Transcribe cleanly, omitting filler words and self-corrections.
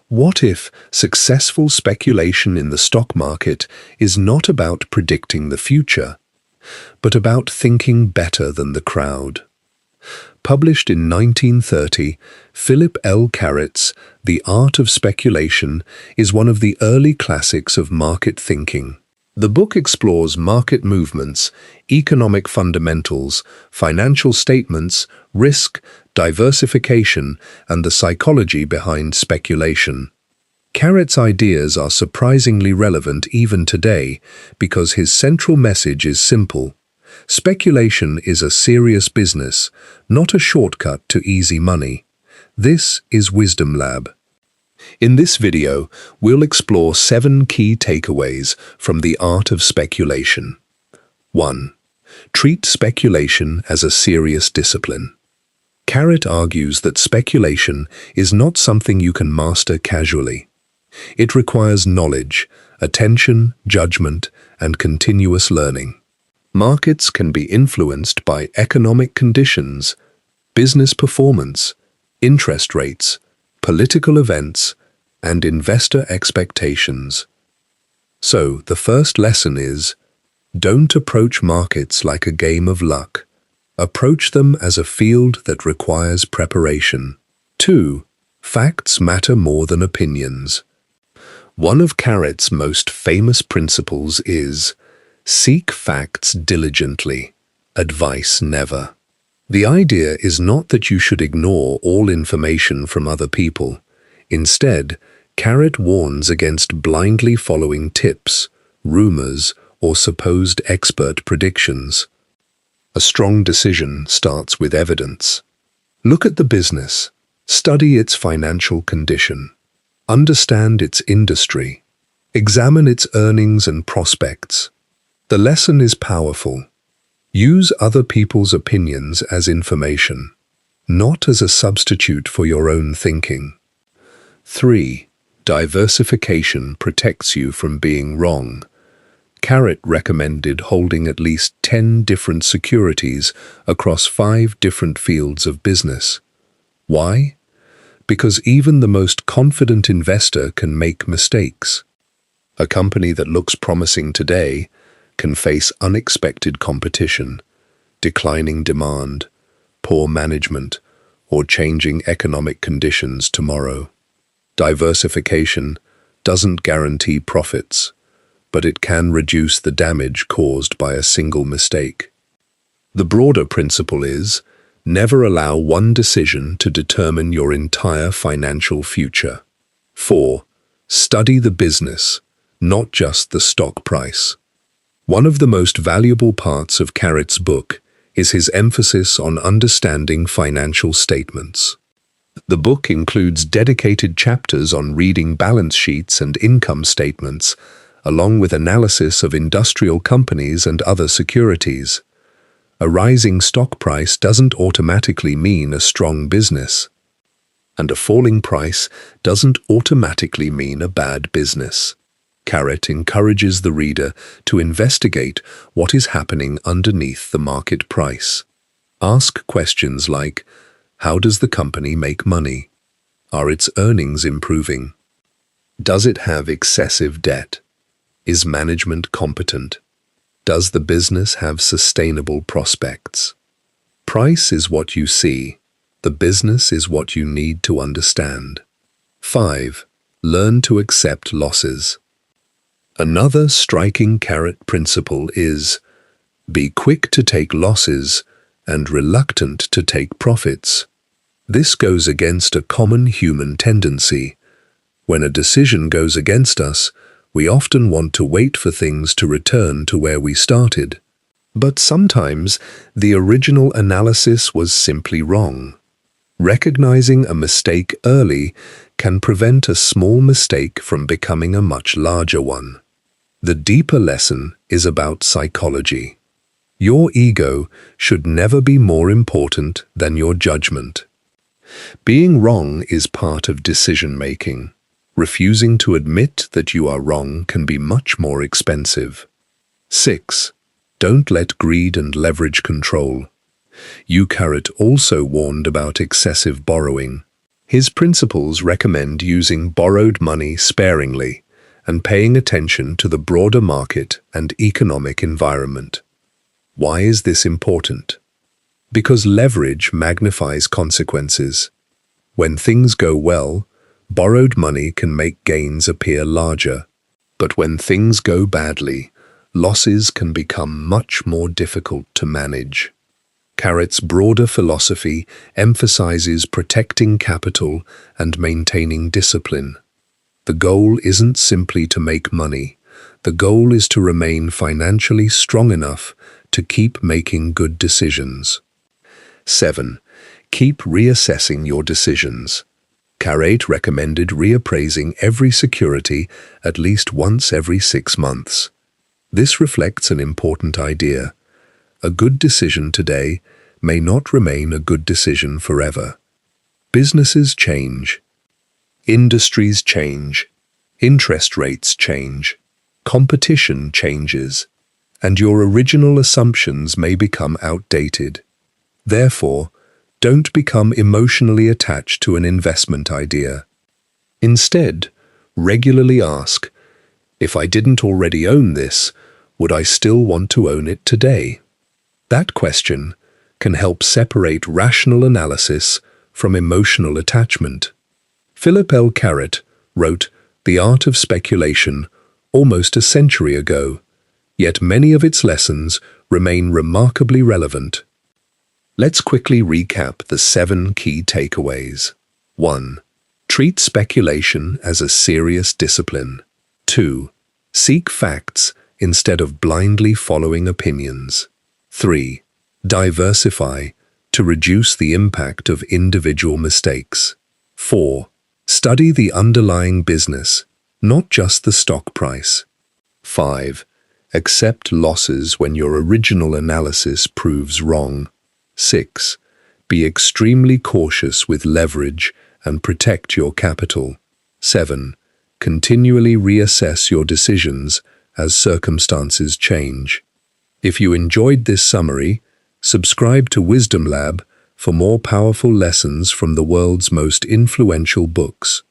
What if successful speculation in the stock market is not about predicting the future, but about thinking better than the crowd? Published in 1930, Philip L. Carret's The Art of Speculation is one of the early classics of market thinking. The book explores market movements, economic fundamentals, financial statements, risk, diversification, and the psychology behind speculation. Carret's ideas are surprisingly relevant even today because his central message is simple. Speculation is a serious business, not a shortcut to easy money. This is WisdomLab. In this video, we'll explore 7 key takeaways from the art of speculation. 1. Treat speculation as a serious discipline. Carret argues that speculation is not something you can master casually. It requires knowledge, attention, judgment, and continuous learning. Markets can be influenced by economic conditions, business performance, interest rates, political events, and investor expectations. So, the first lesson is, don't approach markets like a game of luck. Approach them as a field that requires preparation. 2. Facts matter more than opinions. One of Carret's most famous principles is, seek facts diligently, advice never. The idea is not that you should ignore all information from other people. Instead, Carret warns against blindly following tips, rumors, or supposed expert predictions. A strong decision starts with evidence. Look at the business. Study its financial condition. Understand its industry. Examine its earnings and prospects. The lesson is powerful. Use other people's opinions as information, not as a substitute for your own thinking. 3. Diversification protects you from being wrong. Carret recommended holding at least 10 different securities across 5 different fields of business. Why? Because even the most confident investor can make mistakes. A company that looks promising today can face unexpected competition, declining demand, poor management, or changing economic conditions tomorrow. Diversification doesn't guarantee profits, but it can reduce the damage caused by a single mistake. The broader principle is, never allow one decision to determine your entire financial future. 4. Study the business, not just the stock price. One of the most valuable parts of Carret's book is his emphasis on understanding financial statements. The book includes dedicated chapters on reading balance sheets and income statements, along with analysis of industrial companies and other securities. A rising stock price doesn't automatically mean a strong business, and a falling price doesn't automatically mean a bad business. Carret encourages the reader to investigate what is happening underneath the market price. Ask questions like, how does the company make money? Are its earnings improving? Does it have excessive debt? Is management competent? Does the business have sustainable prospects? Price is what you see. The business is what you need to understand. 5. Learn to accept losses. Another striking Carret principle is, be quick to take losses and reluctant to take profits. This goes against a common human tendency. When a decision goes against us, we often want to wait for things to return to where we started. But sometimes, the original analysis was simply wrong. Recognizing a mistake early can prevent a small mistake from becoming a much larger one. The deeper lesson is about psychology. Your ego should never be more important than your judgment. Being wrong is part of decision-making. Refusing to admit that you are wrong can be much more expensive. 6. Don't let greed and leverage control. Carret also warned about excessive borrowing. His principles recommend using borrowed money sparingly and paying attention to the broader market and economic environment. Why is this important? Because leverage magnifies consequences. When things go well, borrowed money can make gains appear larger. But when things go badly, losses can become much more difficult to manage. Carret's broader philosophy emphasizes protecting capital and maintaining discipline. The goal isn't simply to make money. The goal is to remain financially strong enough to keep making good decisions. 7. Keep reassessing your decisions. Carret recommended reappraising every security at least once every 6 months. This reflects an important idea. A good decision today may not remain a good decision forever. Businesses change. Industries change. Interest rates change. Competition changes. And your original assumptions may become outdated. Therefore, don't become emotionally attached to an investment idea. Instead, regularly ask, if I didn't already own this, would I still want to own it today? That question can help separate rational analysis from emotional attachment. Philip L. Carret wrote The Art of Speculation almost a century ago, yet many of its lessons remain remarkably relevant. Let's quickly recap the 7 key takeaways. 1. Treat speculation as a serious discipline. 2. Seek facts instead of blindly following opinions. 3. Diversify to reduce the impact of individual mistakes. 4. Study the underlying business, not just the stock price. 5. Accept losses when your original analysis proves wrong. 6. Be extremely cautious with leverage and protect your capital. 7. Continually reassess your decisions as circumstances change. If you enjoyed this summary, subscribe to WisdomLab for more powerful lessons from the world's most influential books.